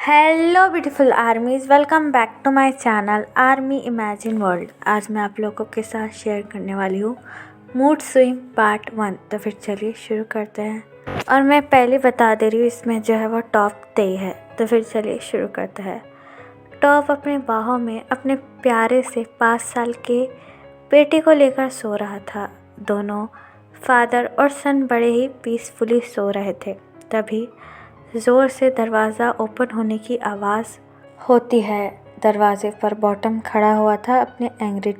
Hello beautiful armies, welcome back to my channel army imagine world. आज मैं आप लोगों के साथ शेयर करने वाली हूँ मूड स्विंग पार्ट 1। तो फिर चलिए शुरू करते हैं। और मैं पहले बता दे रही हूँ, इसमें जो है वो टॉप तय है। तो फिर चलिए शुरू करते हैं। टॉप अपने बाहों में अपने प्यारे से 5 साल के बेटे को लेकर सो रहा था। दोनों फादर और सन बड़े ही पीसफुली सो रहे थे। तभी ज़ोर से दरवाज़ा ओपन होने की आवाज़ होती है। दरवाजे पर बॉटम खड़ा हुआ था अपने एंग्री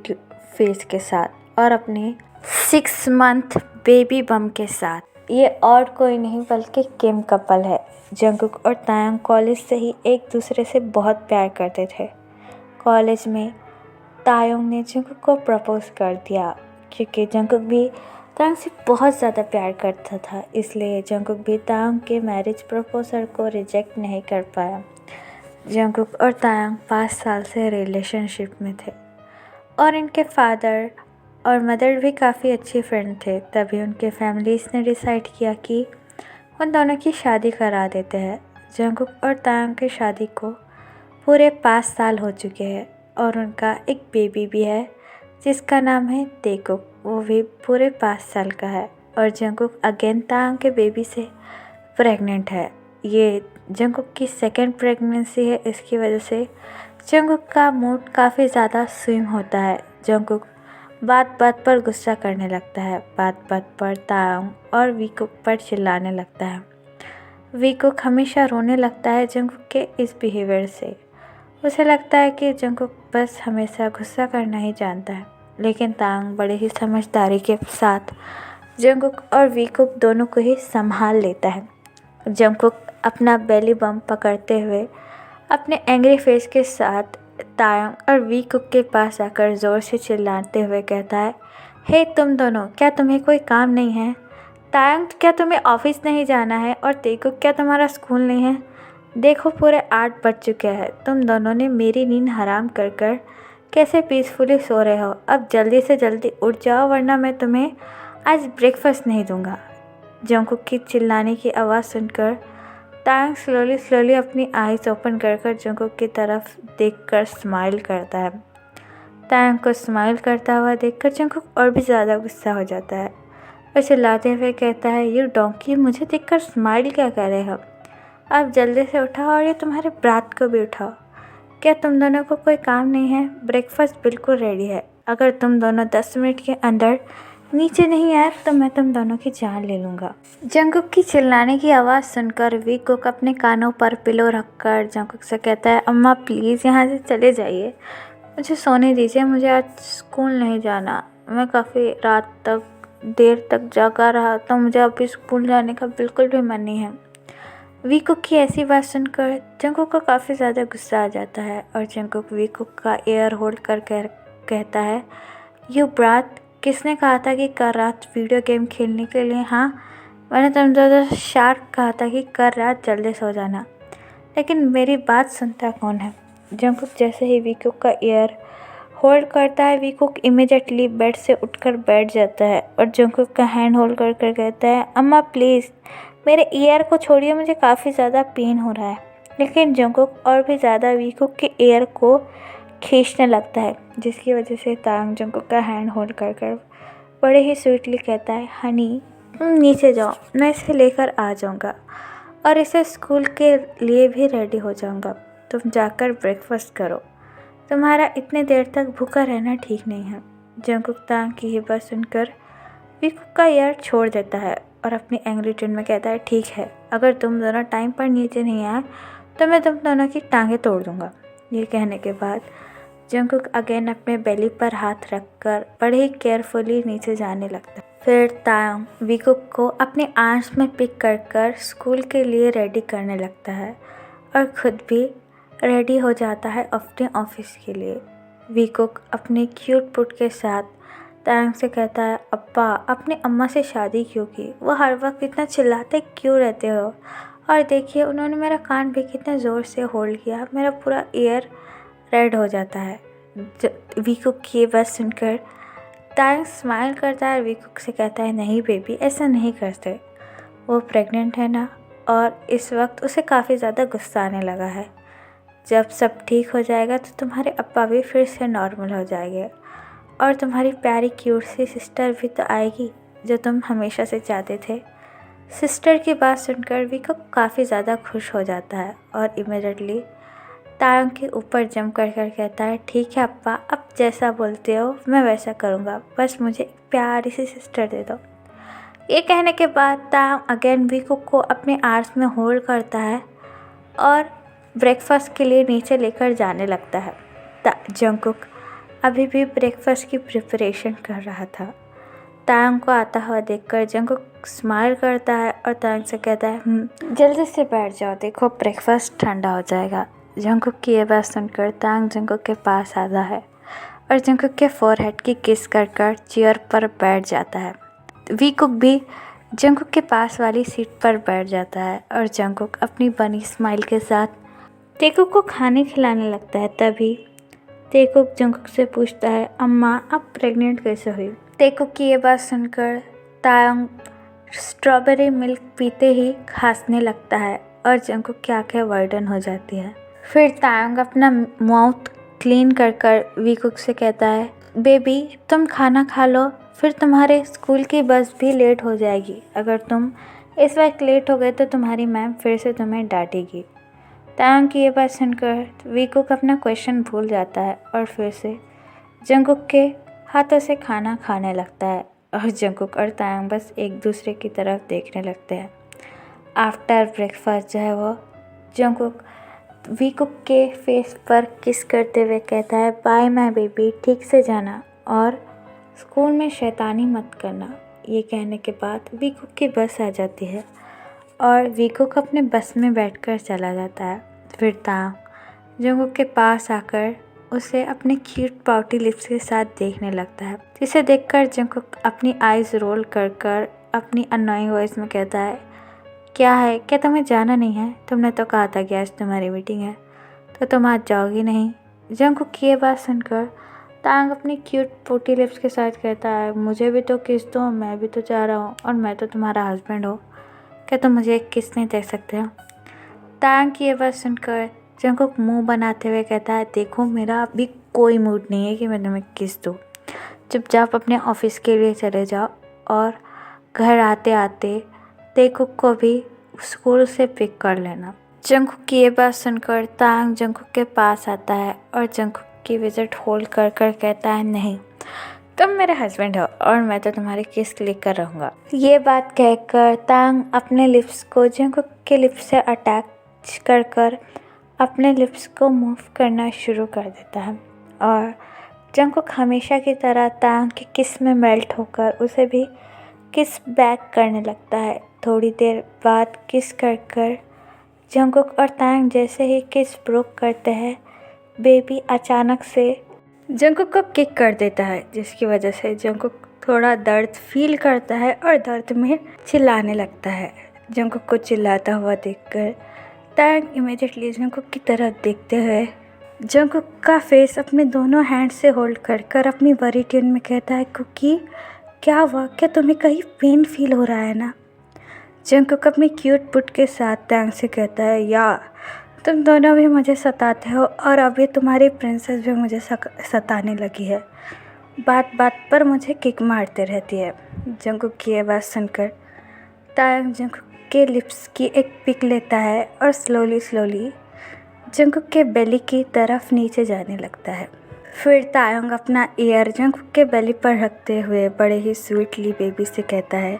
फेस के साथ और अपने 6 मंथ बेबी बम के साथ। ये और कोई नहीं बल्कि किम कपल है। जंगकुक और तायंग कॉलेज से ही एक दूसरे से बहुत प्यार करते थे। कॉलेज में तायंग ने जंगकुक को प्रपोज कर दिया क्योंकि जंगकुक भी तायंग से बहुत ज़्यादा प्यार करता था। इसलिए जंगकुक भी तायंग के मैरिज प्रपोजल को रिजेक्ट नहीं कर पाया। जंगकुक और तायंग 5 साल से रिलेशनशिप में थे और इनके फादर और मदर भी काफ़ी अच्छे फ्रेंड थे। तभी उनके फैमिलीज़ ने डिसाइड किया कि उन दोनों की शादी करा देते हैं। जंगकुक और तायंग की शादी को पूरे 5 साल हो चुके हैं और उनका एक बेबी भी है जिसका नाम है तेकुक। वो भी पूरे 5 साल का है और जंगकुक अगेन तायंग के बेबी से प्रेग्नेंट है। ये जंगकुक की सेकेंड प्रेगनेंसी है। इसकी वजह से जंगकुक का मूड काफ़ी ज़्यादा स्विंग होता है। जंगकुक बात बात पर गुस्सा करने लगता है, बात बात पर तायंग और वीकुक पर चिल्लाने लगता है। वीकुक हमेशा रोने लगता है जंगकुक के इस बिहेवियर से। उसे लगता है कि जंगकुक बस हमेशा गुस्सा करना ही जानता है, लेकिन तायंग बड़े ही समझदारी के साथ जंगकुक और वीकुक दोनों को ही संभाल लेता है। जंगकुक अपना बेली बम पकड़ते हुए अपने एंग्री फेस के साथ तायंग और वीकुक के पास आकर ज़ोर से चिल्लाते हुए कहता है, हे तुम दोनों, क्या तुम्हें कोई काम नहीं है? तायंग, क्या तुम्हें ऑफिस नहीं जाना है? और तेकुक, क्या तुम्हारा स्कूल नहीं है? देखो पूरे 8 बज चुके हैं। तुम दोनों ने मेरी नींद हराम कर कर कैसे पीसफुली सो रहे हो। अब जल्दी से जल्दी उठ जाओ वरना मैं तुम्हें आज ब्रेकफास्ट नहीं दूंगा। जंगकुक की चिल्लाने की आवाज़ सुनकर तायंग स्लोली अपनी आईज ओपन कर कर जंगकुक की तरफ देखकर स्माइल करता है। तायंग को स्माइल करता हुआ देखकर जंगकुक और भी ज़्यादा गुस्सा हो जाता है और चिल्लाते हुए कहता है, यू डोंकी, मुझे देखकर स्माइल क्या कर रहे हो? अब जल्दी से उठाओ और ये तुम्हारे ब्रात को भी उठाओ। क्या तुम दोनों को कोई काम नहीं है? ब्रेकफास्ट बिल्कुल रेडी है। अगर तुम दोनों 10 मिनट के अंदर नीचे नहीं आए तो मैं तुम दोनों की जान ले लूँगा। जंगकुक की चिल्लाने की आवाज़ सुनकर वीकुक अपने कानों पर पिलो रखकर जंगकुक से कहता है, अम्मा प्लीज़ यहाँ से चले जाइए, मुझे सोने दीजिए, मुझे आज स्कूल नहीं जाना। मैं काफ़ी रात तक देर तक जागा रहा तो मुझे अभी स्कूल जाने का बिल्कुल भी मन नहीं है। वीकुक की ऐसी बात सुनकर जंगकुक को काफ़ी ज़्यादा गुस्सा आ जाता है और जंगकुक वीकुक का एयर होल्ड कर कहता है, यू ब्रात, किसने कहा था कि कल रात वीडियो गेम खेलने के लिए? हाँ, मैंने तुम दोनों शार्क कहा था कि कल रात जल्दी सो जाना, लेकिन मेरी बात सुनता कौन है? जंगकुक जैसे ही वीकुक का एयर होल्ड करता है, वीकुक इमीडिएटली बेड से उठकर बैठ जाता है और जंगकुक का हैंड होल्ड कर कर कहता है, अम्मा प्लीज़ मेरे ईयर को छोड़िए, मुझे काफ़ी ज़्यादा पेन हो रहा है। लेकिन जंगकुक और भी ज़्यादा वीकुक के ईयर को खींचने लगता है, जिसकी वजह से तायंग जंगकुक का हैंड होल्ड कर कर बड़े ही स्वीटली कहता है, हनी तुम नीचे जाओ, मैं इसे लेकर आ जाऊँगा और इसे स्कूल के लिए भी रेडी हो जाऊँगा। तुम जाकर ब्रेकफास्ट करो, तुम्हारा इतने देर तक भूखा रहना ठीक नहीं है। जंगकुक तायंग की ये बात सुनकर वीकुक का ईयर छोड़ देता है और अपनी एंग्री टोन में कहता है, ठीक है, अगर तुम दोनों टाइम पर नीचे नहीं आए तो मैं तुम दोनों की टांगें तोड़ दूँगा। ये कहने के बाद जंगकुक अगेन अपने बेली पर हाथ रखकर बड़े ही केयरफुली नीचे जाने लगता है। फिर तायंग वीकुक को अपने आर्म्स में पिक कर कर स्कूल के लिए रेडी करने लगता है और ख़ुद भी रेडी हो जाता है अपने ऑफिस के लिए। वीकुक अपने क्यूट पुट के साथ तायंग से कहता है, अप्पा अपनी अम्मा से शादी क्यों की? वो हर वक्त इतना चिल्लाते क्यों रहते हो? और देखिए उन्होंने मेरा कान भी कितने ज़ोर से होल्ड किया, मेरा पूरा ईयर रेड हो जाता है। वीकुक की ये बात सुनकर तायंग स्माइल करता है, वीकुक से कहता है, नहीं बेबी, ऐसा नहीं करते, वो प्रेग्नेंट है ना, और इस वक्त उसे काफ़ी ज़्यादा गुस्सा आने लगा है। जब सब ठीक हो जाएगा तो तुम्हारे अप्पा भी फिर से नॉर्मल हो जाएंगे और तुम्हारी प्यारी क्यूट सी सिस्टर भी तो आएगी जो तुम हमेशा से चाहते थे। सिस्टर की बात सुनकर वीको काफ़ी ज़्यादा खुश हो जाता है और इमीडिएटली तायंग के ऊपर जम कर कहता है, ठीक है अप्पा, अब जैसा बोलते हो मैं वैसा करूँगा, बस मुझे एक प्यारी सी सिस्टर दे दो। ये कहने के बाद तायंग अगेन वीको को अपने आर्म्स में होल्ड करता है और ब्रेकफास्ट के लिए नीचे लेकर जाने लगता है। जंगकुक अभी भी ब्रेकफास्ट की प्रिपरेशन कर रहा था। तायंग को आता हुआ देखकर जंगकुक स्माइल करता है और तायंग से कहता है, जल्दी से बैठ जाओ, देखो ब्रेकफास्ट ठंडा हो जाएगा। जंगकुक की ये बात सुनकर तायंग जंगकुक के पास आता है और जंगकुक के फोरहेड की किस कर चेयर पर बैठ जाता है। वीकुक भी जंगकुक के पास वाली सीट पर बैठ जाता है और जंगकुक अपनी बनी स्माइल के साथ तेकुक को खाने खिलाने लगता है। तभी तेकुक जंगकुक से पूछता है, अम्मा आप प्रेग्नेंट कैसे हुई? तेकुक की ये बात सुनकर तायंग स्ट्रॉबेरी मिल्क पीते ही खांसने लगता है और जंगकुक की आंखें वाइडन हो जाती है। फिर तायंग अपना माउथ क्लीन कर वीकुक से कहता है, बेबी तुम खाना खा लो, फिर तुम्हारे स्कूल की बस भी लेट हो जाएगी। अगर तुम इस वक्त लेट हो गए तो तुम्हारी मैम फिर से तुम्हें डांटेगी। तायंग की ये बात सुनकर वीकुक अपना क्वेश्चन भूल जाता है और फिर से जंगकुक के हाथों से खाना खाने लगता है और जंगकुक और तायंग बस एक दूसरे की तरफ देखने लगते हैं। आफ्टर ब्रेकफास्ट जो है वो जंगकुक वीकुक के फेस पर किस करते हुए कहता है, बाय माय बेबी, ठीक से जाना और स्कूल में शैतानी मत करना। ये कहने के बाद वीकुक की बस आ जाती है और वीकुक अपने बस में बैठकर चला जाता है। फिर तायंग जंगकुक के पास आकर उसे अपने क्यूट पाउटी लिप्स के साथ देखने लगता है, जिसे देखकर जंगकुक अपनी आईज रोल कर अपनी अननोइंग वॉइस में कहता है, क्या है, क्या तुम्हें जाना नहीं है? तुमने तो कहा था कि आज तुम्हारी मीटिंग है, तो तुम आज जाओगी नहीं? जंगकुक की ये बात सुनकर तायंग अपनी क्यूट पोटी लिप्स के साथ कहता है, मुझे भी तो किस दो, मैं भी तो जा रहा हूँ और मैं तो तुम्हारा हस्बैंड हूँ, क्या तुम मुझे एक किस नहीं दे सकते हो? तायंग की ये बात सुनकर जंगकुक मुंह बनाते हुए कहता है, देखो मेरा अभी कोई मूड नहीं है कि मैं तुम्हें किस दूँ, चुपचाप अपने ऑफिस के लिए चले जाओ और घर आते आते तेकुक को भी स्कूल से पिक कर लेना। जंगकुक की ये बात सुनकर तायंग जंगकुक के पास आता है और जंगकुक की विजिट होल्ड कर कहता है, नहीं तुम मेरे हस्बैंड हो और मैं तो तुम्हारी किस लेकर रहूँगा। ये बात कहकर तायंग अपने लिप्स को जंगकुक के लिप्स से अटैच कर अपने लिप्स को मूव करना शुरू कर देता है और जंगकुक हमेशा की तरह तायंग के किस में मेल्ट होकर उसे भी किस बैक करने लगता है। थोड़ी देर बाद किस कर जंगकुक और तायंग जैसे ही किस ब्रोक करते हैं, बेबी अचानक से जंगकुक को किक कर देता है, जिसकी वजह से जंगकुक थोड़ा दर्द फील करता है और दर्द में चिल्लाने लगता है। जंगकुक को चिल्लाता हुआ देखकर तायंग इमीडिएटली जंगकुक की तरफ देखते हुए जंगकुक का फेस अपने दोनों हैंड से होल्ड कर अपनी बड़ी ट्यून में कहता है, कुकी क्या हुआ, क्या तुम्हें कहीं पेन फील हो रहा है ना? जंगकुक अपनी क्यूट पुट के साथ तायंग से कहता है, या तुम दोनों भी मुझे सताते हो और अभी तुम्हारी प्रिंसेस भी मुझे सताने लगी है, बात बात पर मुझे किक मारते रहती है। जंगकुक की ये बात सुनकर तायंग जंगकुक के लिप्स की एक पिक लेता है और स्लोली जंगकुक के बेली की तरफ नीचे जाने लगता है। फिर तायंग अपना ईयर जंगकुक के बेली पर रखते हुए बड़े ही स्वीटली बेबी से कहता है,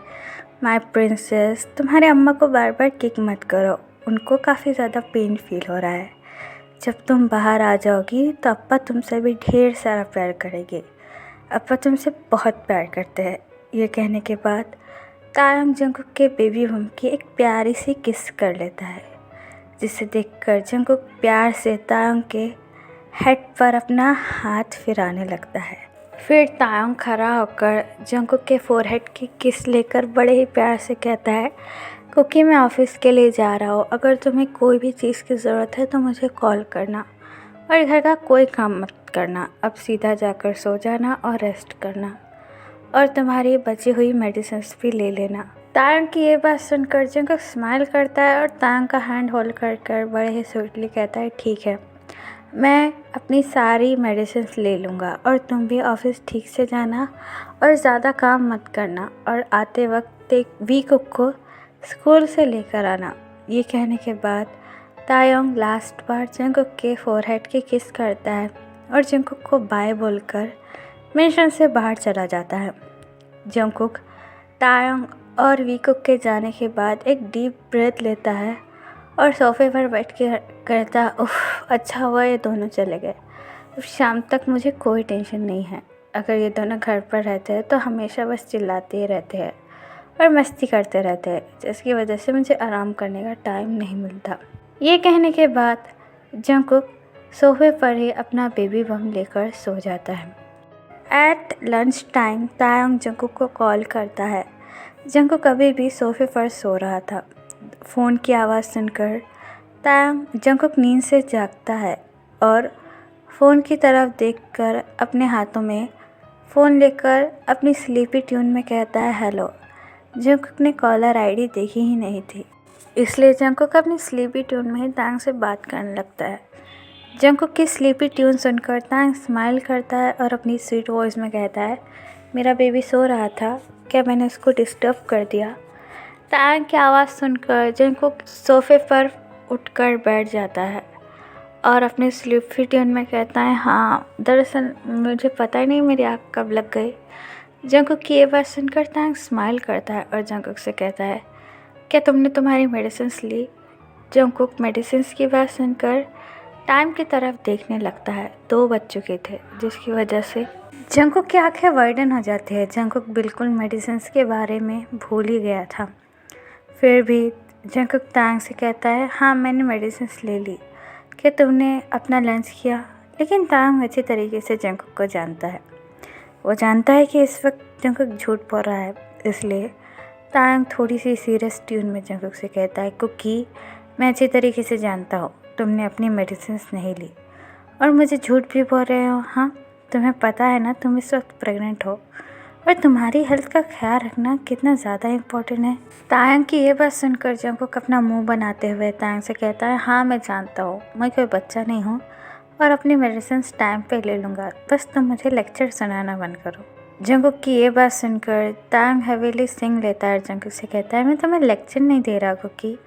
माय प्रिंसेस, तुम्हारे अम्मा को बार बार किक मत करो, उनको काफ़ी ज़्यादा पेन फील हो रहा है। जब तुम बाहर आ जाओगी तो अप्पा तुमसे भी ढेर सारा प्यार करेंगे, अप्पा तुमसे बहुत प्यार करते हैं। ये कहने के बाद तायंग जंगकुक के बेबी बम की एक प्यारी सी किस कर लेता है, जिसे देखकर जंगकुक प्यार से तायंग के हेड पर अपना हाथ फिराने लगता है। फिर तायंग खड़ा होकर जंगकुक के फोरहेड की किस लेकर बड़े ही प्यार से कहता है, कुकी मैं ऑफिस के लिए जा रहा हूँ, अगर तुम्हें कोई भी चीज़ की ज़रूरत है तो मुझे कॉल करना और घर का कोई काम मत करना, अब सीधा जाकर सो जाना और रेस्ट करना और तुम्हारी बची हुई मेडिसिन्स भी ले लेना। तायंग की ये बात सुनकर जंगकुक स्माइल करता है और तायंग का हैंड होल्ड कर कर बड़े ही स्वीटली कहता है, ठीक है, मैं अपनी सारी मेडिसिन्स ले लूँगा और तुम भी ऑफिस ठीक से जाना और ज़्यादा काम मत करना और आते वक्त एक वीकुक को स्कूल से लेकर आना। ये कहने के बाद तायंग लास्ट बार जंगकुक के फोरहेड की किस करता है और जंगकुक को बाय बोलकर मिशन से बाहर चला जाता है। जंगकुक तायंग और वीकुक के जाने के बाद एक डीप ब्रेथ लेता है और सोफे पर बैठ के कहता, उफ, अच्छा हुआ ये दोनों चले गए। शाम तक मुझे कोई टेंशन नहीं है। अगर ये दोनों घर पर रहते हैं तो हमेशा बस चिल्लाते ही रहते हैं और मस्ती करते रहते हैं, जिसकी वजह से मुझे आराम करने का टाइम नहीं मिलता। ये कहने के बाद जंगकुक सोफे पर ही अपना बेबी बम लेकर सो जाता है। At lunch time Taehyung Jungkook को कॉल करता है। जंगकुक अभी भी सोफे पर सो रहा था। फ़ोन की आवाज़ सुनकर तायंग जंगकुक नींद से जागता है और फ़ोन की तरफ देखकर अपने हाथों में फ़ोन लेकर अपनी स्लीपी ट्यून में कहता है, हेलो। जंगकुक ने कॉलर आईडी देखी ही नहीं थी, इसलिए जंगकुक अपनी स्लीपी ट्यून में ही तायंग से बात करने लगता है। जंगकुक की स्लीपी ट्यून सुनकर तायंग स्माइल करता है और अपनी स्वीट वॉइस में कहता है, मेरा बेबी सो रहा था, क्या मैंने उसको डिस्टर्ब कर दिया? तायंग की आवाज़ सुनकर जंगकुक सोफे पर उठकर बैठ जाता है और अपने स्लीपी ट्यून में कहता है, हाँ, दरअसल मुझे पता ही नहीं मेरी आँख कब लग गई। जंगकुक की ये बात सुनकर तायंग स्माइल करता है और जंगकुक से कहता है, क्या तुमने तुम्हारी मेडिसिन्स ली? जंगकुक मेडिसिन्स की बात सुनकर टाइम की तरफ देखने लगता है। 2 बज चुके थे, जिसकी वजह से जंगकुक की आंखें वाइडन हो जाती है। जंगकुक बिल्कुल मेडिसिन्स के बारे में भूल ही गया था। फिर भी जंगकुक तायंग से कहता है, हाँ, मैंने मेडिसिन्स ले ली। क्या तुमने अपना लंच किया? लेकिन तायंग अच्छी तरीके से जंगकुक को जानता है। वो जानता है कि इस वक्त जंगकुक झूठ बोल रहा है, इसलिए तायंग थोड़ी सी सीरियस ट्यून में जंगकुक से कहता है, कुकी, मैं अच्छी तरीके से जानता हूँ तुमने अपनी मेडिसिन्स नहीं ली और मुझे झूठ भी बोल रहे हो। हाँ, तुम्हें पता है ना तुम इस वक्त प्रेग्नेंट हो और तुम्हारी हेल्थ का ख्याल रखना कितना ज़्यादा इम्पोर्टेंट है। तायंग की ये बात सुनकर जंगकुक अपना मुंह बनाते हुए तायंग से कहता है, हाँ, मैं जानता हूँ, मैं कोई बच्चा नहीं हूँ और अपनी मेडिसिन्स टाइम पे ले लूँगा, बस तुम मुझे लेक्चर सुनाना बंद करो। जंगकुक की ये बात सुनकर तायंग हैवीली सिंग लेता है और जंगकुक से कहता है, मैं तुम्हें लेक्चर नहीं दे रहा कुकी,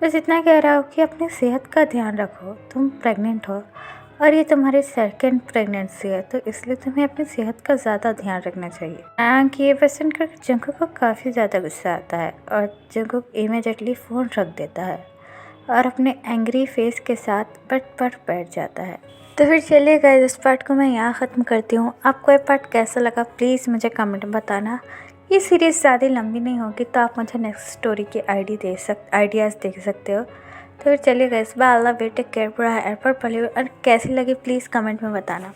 बस इतना कह रहा हूँ कि अपनी सेहत का ध्यान रखो। तुम प्रेग्नेंट हो और ये तुम्हारी सेकंड प्रेगनेंसी है, तो इसलिए तुम्हें अपनी सेहत का ज़्यादा ध्यान रखना चाहिए। तायंग की ये बात सुनकर जंगकुक को काफ़ी ज़्यादा गुस्सा आता है और जंगकुक इमीडिएटली फ़ोन रख देता है और अपने एंग्री फेस के साथ बेड पर बैठ जाता है। तो फिर चलिए गाइस, इस पार्ट को मैं यहाँ ख़त्म करती हूँ। आपको ये पार्ट कैसा लगा प्लीज़ मुझे कमेंट में बताना। ये सीरीज़ ज़्यादा लंबी नहीं होगी तो आप मुझे नेक्स्ट स्टोरी की आइडियाज़ दे सकते हो। तो फिर चलिए गाइस, बाय, अल्लाह, टेक केयर, पूरा एयरपोर्ट पढ़िए और कैसी लगी प्लीज़ कमेंट में बताना।